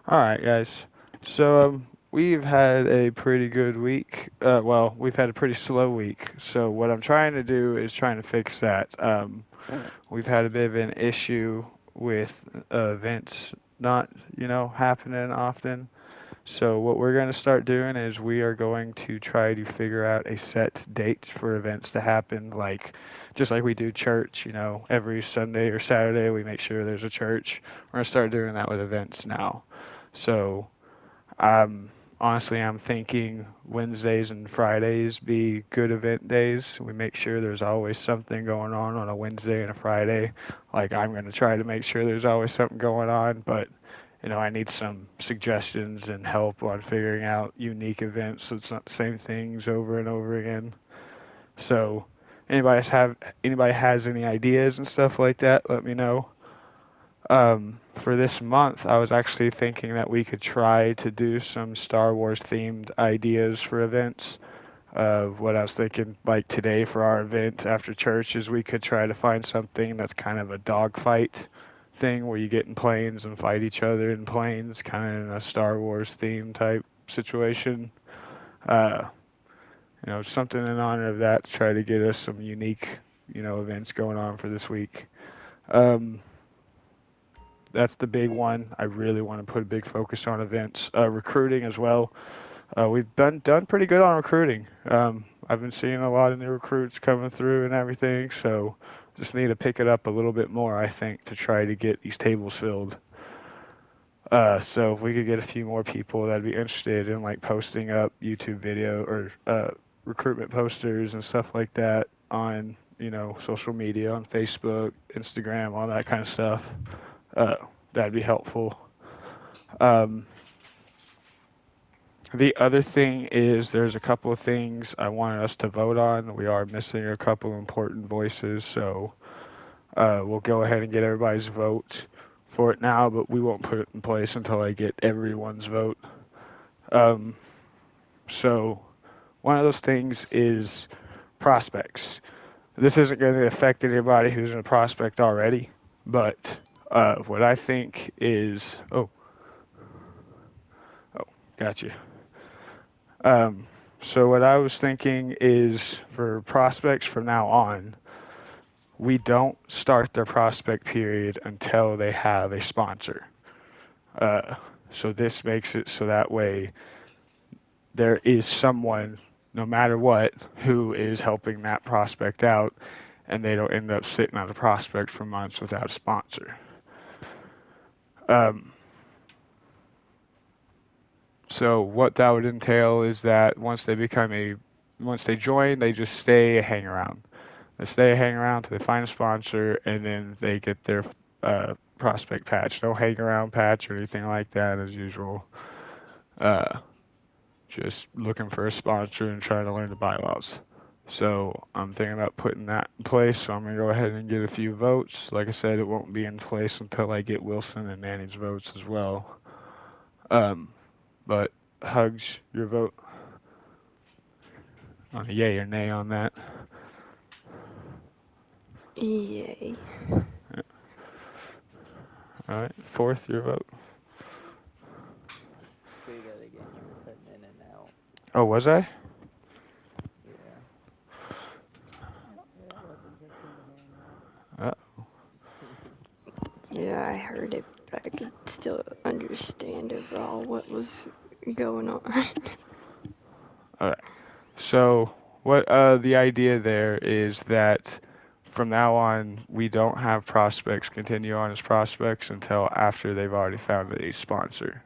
All right, guys. We've had a pretty good week. Well, we've had a pretty slow week. So, what I'm trying to do is trying to fix that. We've had a bit of an issue with events not, happening often. So, what we're going to start doing is we are going to try to figure out a set date for events to happen, like just like we do church, every Sunday or Saturday, we make sure there's a church. We're going to start doing that with events now. So, I'm honestly I'm thinking Wednesdays and Fridays be good event days. We make sure there's always something going on a Wednesday and a Friday. Like I'm going to try to make sure there's always something going on, but I need some suggestions and help on figuring out unique events so it's not the same things over and over again. So, anybody has any ideas and stuff like that, let me know. For this month, I was actually thinking that we could try to do some Star Wars themed ideas for events. What I was thinking, like today for our event after church, is we could try to find something that's kind of a dogfight thing where you get in planes and fight each other in planes, kind of in a Star Wars theme type situation. Uh, Something in honor of that to try to get us some unique, events going on for this week. Um, that's the big one. I really want to put a big focus on events, recruiting as well. We've done pretty good on recruiting. I've been seeing a lot of new recruits coming through and everything, so just need to pick it up a little bit more, I think, to try to get these tables filled. So if we could get a few more people that'd be interested in like posting up YouTube video or recruitment posters and stuff like that on social media, on Facebook, Instagram, all that kind of stuff. Uh, that'd be helpful. Um, the other thing is there's a couple of things I wanted us to vote on. We are missing a couple important voices, so we'll go ahead and get everybody's vote for it now, but we won't put it in place until I get everyone's vote. Um, so one of those things is prospects. This isn't going to affect anybody who's in a prospect already, but what I think is, oh, gotcha. Um, so what I was thinking is for prospects from now on, we don't start their prospect period until they have a sponsor. Uh, so this makes it so that way there is someone, no matter what, who is helping that prospect out, and they don't end up sitting on a prospect for months without a sponsor. Um, so what that would entail is that once they join, they just stay, hang around. They stay, hang around till they find a sponsor, and then they get their prospect patch. No hang around patch or anything like that as usual. Uh, just looking for a sponsor and trying to learn the bylaws. So I'm thinking about putting that in place. So I'm gonna go ahead and get a few votes. Like I said, it won't be in place until I get Wilson and Nanny's votes as well. Um, but Hugs, your vote on a yay or nay on that. Yay. All right, fourth, your vote. Say that again. You were cutting in and out. Oh, was I? Yeah. Yeah, I wasn't just gonna hang out. Uh, Yeah, I heard it, but I could still understand overall what was going on. all right. So what the idea there is that from now on we don't have prospects continue on as prospects until after they've already found a sponsor.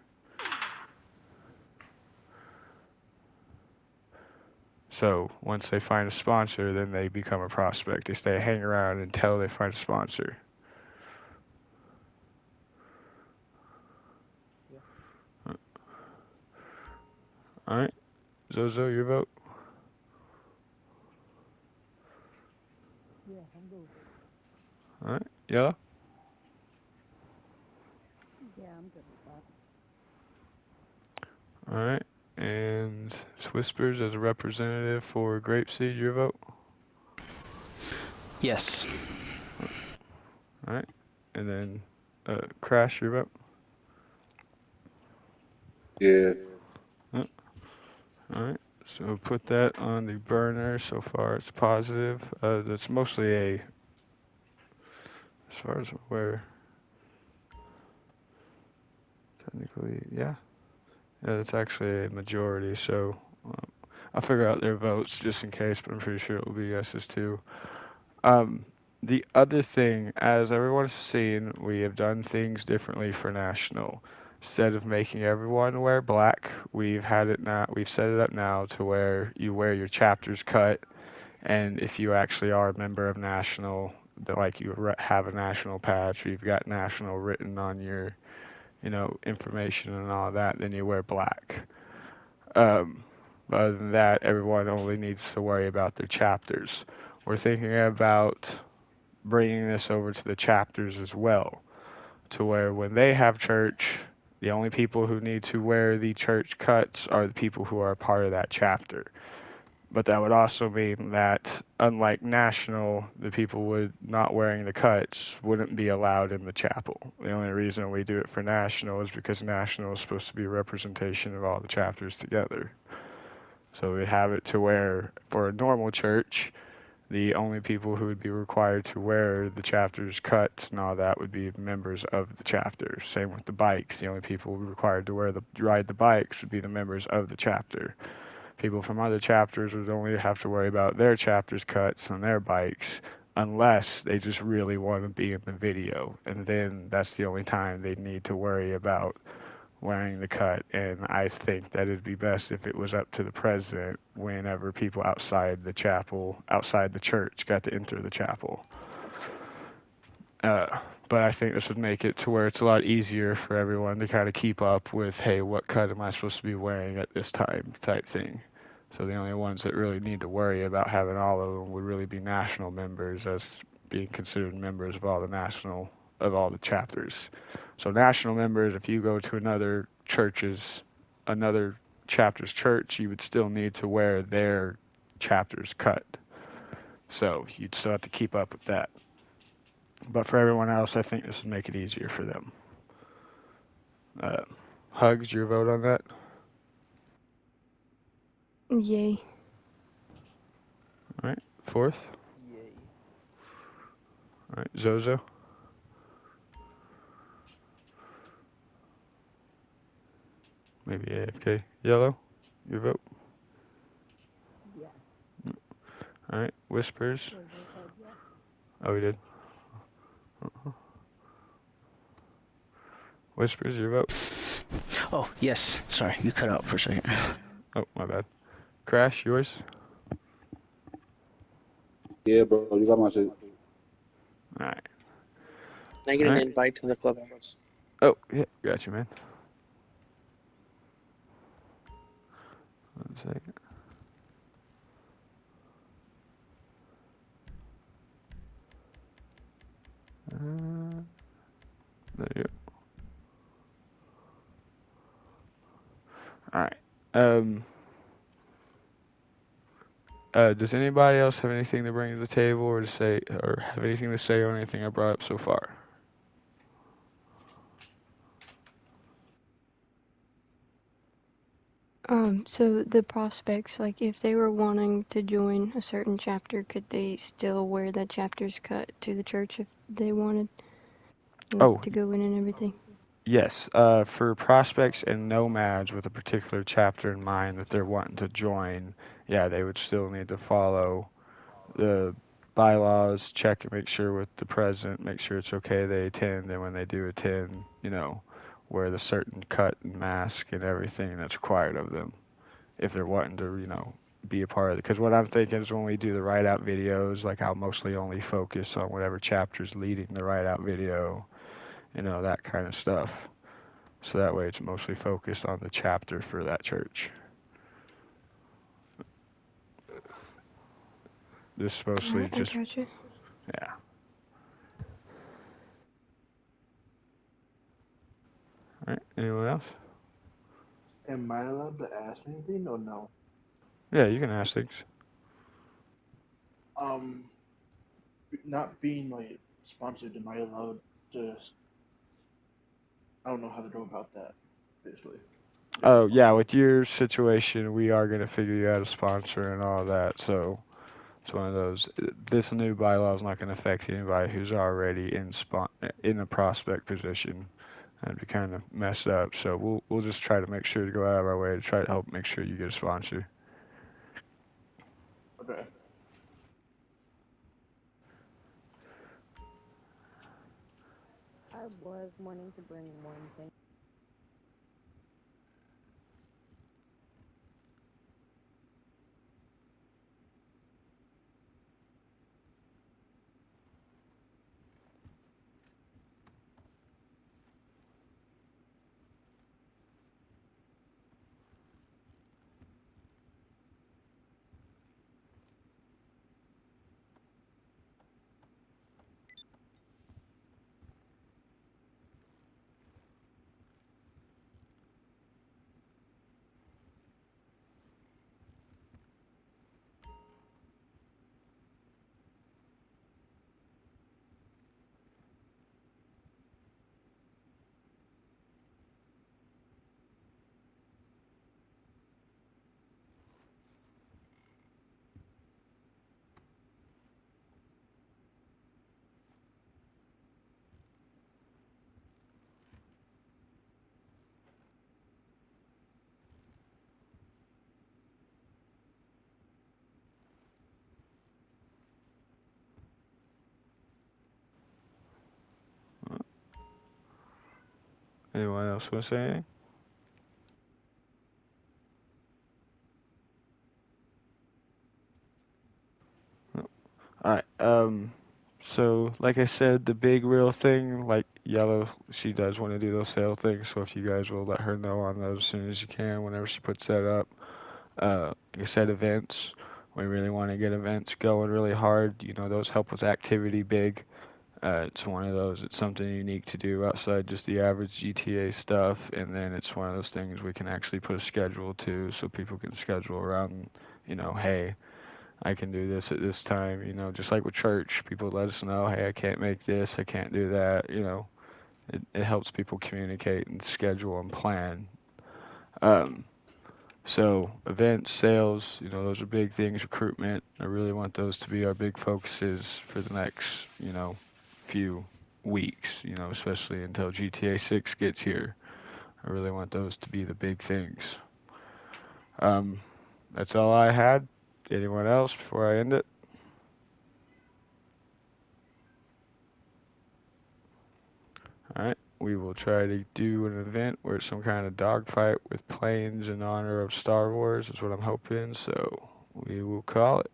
So once they find a sponsor, then they become a prospect. They stay hang around until they find a sponsor. Yeah. All right, Zozo, your vote. Yeah, I'm good with it. All right, Yellow. Yeah, I'm good with that. All right, and Whispers as a representative for Grapeseed, your vote. Yes. All right, and then Crash, your vote. Yeah. Uh, All right. So put that on the burner. So far, it's positive. That's mostly a, as far as I'm aware, technically, yeah. Yeah, it's actually a majority. So um, I'll figure out their votes just in case, but I'm pretty sure it will be yeses too. Um, the other thing, as everyone's seen, we have done things differently for national. Instead of making everyone wear black, we've set it up now to where you wear your chapters cut, and if you actually are a member of national, like you have a national patch, or you've got national written on your, information and all that, then you wear black. Um, Other than that, everyone only needs to worry about their chapters. We're thinking about bringing this over to the chapters as well, to where when they have church, the only people who need to wear the church cuts are the people who are a part of that chapter. But that would also mean that, unlike national, the people would not wearing the cuts wouldn't be allowed in the chapel. The only reason we do it for national is because national is supposed to be a representation of all the chapters together. So we have it to where, for a normal church, the only people who would be required to wear the chapter's cuts and all that would be members of the chapter. Same with the bikes. The only people required to ride the bikes would be the members of the chapter. People from other chapters would only have to worry about their chapter's cuts on their bikes unless they just really want to be in the video. And then that's the only time they need to worry about wearing the cut, and I think that it'd be best if it was up to the president whenever people outside the church, got to enter the chapel. But I think this would make it to where it's a lot easier for everyone to kind of keep up with, hey, what cut am I supposed to be wearing at this time type thing. So the only ones that really need to worry about having all of them would really be national members, as being considered members of all the chapters. So national members, if you go to another chapter's church, you would still need to wear their chapter's cut. So you'd still have to keep up with that. But for everyone else, I think this would make it easier for them. Uh, Hugs, your vote on that? Yay. All right. Fourth. Yay. All right. Zozo. Maybe AFK. Yellow. Your vote. Yes. All right. Whispers. Zozo said yes. Oh, we did. Whispers, your vote. Oh, yes. Sorry, you cut out for a second. Oh, my bad. Crash, yours. Yeah, bro. You got my shit. All right. Can I get All an right. invite to the clubhouse? Oh, yeah. Got you, man. 1 second. There you go. All right. Um. Does anybody else have anything to bring to the table, or to say, or have anything to say on anything I brought up so far? So the prospects, like if they were wanting to join a certain chapter, could they still wear that chapter's cut to the church if they wanted, like Oh, to go in and everything? yes. For prospects and nomads with a particular chapter in mind that they're wanting to join, yeah, they would still need to follow the bylaws, check and make sure with the president, make sure it's okay they attend, and when they do attend, wear the certain cut and mask and everything that's required of them if they're wanting to, be a part of it. Because what I'm thinking is when we do the write out videos, like I'll mostly only focus on whatever chapter's leading the write out video, that kind of stuff. So that way it's mostly focused on the chapter for that church. This is mostly Alright, I just, gotcha. yeah. All right. Anyone else? Am I allowed to ask anything or no? Yeah, you can ask things. Um, not being like sponsored, am I allowed to? I don't know how to go about that, basically. Oh yeah, with your situation, we are gonna figure you out a sponsor and all that. So it's one of those. This new bylaw is not gonna affect anybody who's already in a prospect position. That'd be kind of messed up. So we'll just try to make sure to go out of our way to try to help make sure you get a sponsor. Okay. I was wanting to bring one thing. Anyone else want to say anything? All right. So like I said, the big real thing, like Yellow, she does want to do those sale things. So if you guys will let her know on those as soon as you can, whenever she puts that up. Like I said, events. We really want to get events going really hard. You know, those help with activity big. It's one of those. It's something unique to do outside just the average GTA stuff, and then it's one of those things we can actually put a schedule to, so people can schedule around. You know, hey, I can do this at this time, you know, just like with church, people let us know, hey, I can't make this, I can't do that, you know, it helps people communicate and schedule and plan. Um, so events, sales, you know, those are big things, recruitment, I really want those to be our big focuses for the next, you know, few weeks, you know, especially until GTA 6 gets here. I really want those to be the big things. Um, that's all I had. Anyone else before I end it? Alright, we will try to do an event where it's some kind of dogfight with planes in honor of Star Wars, is what I'm hoping, so we will call it.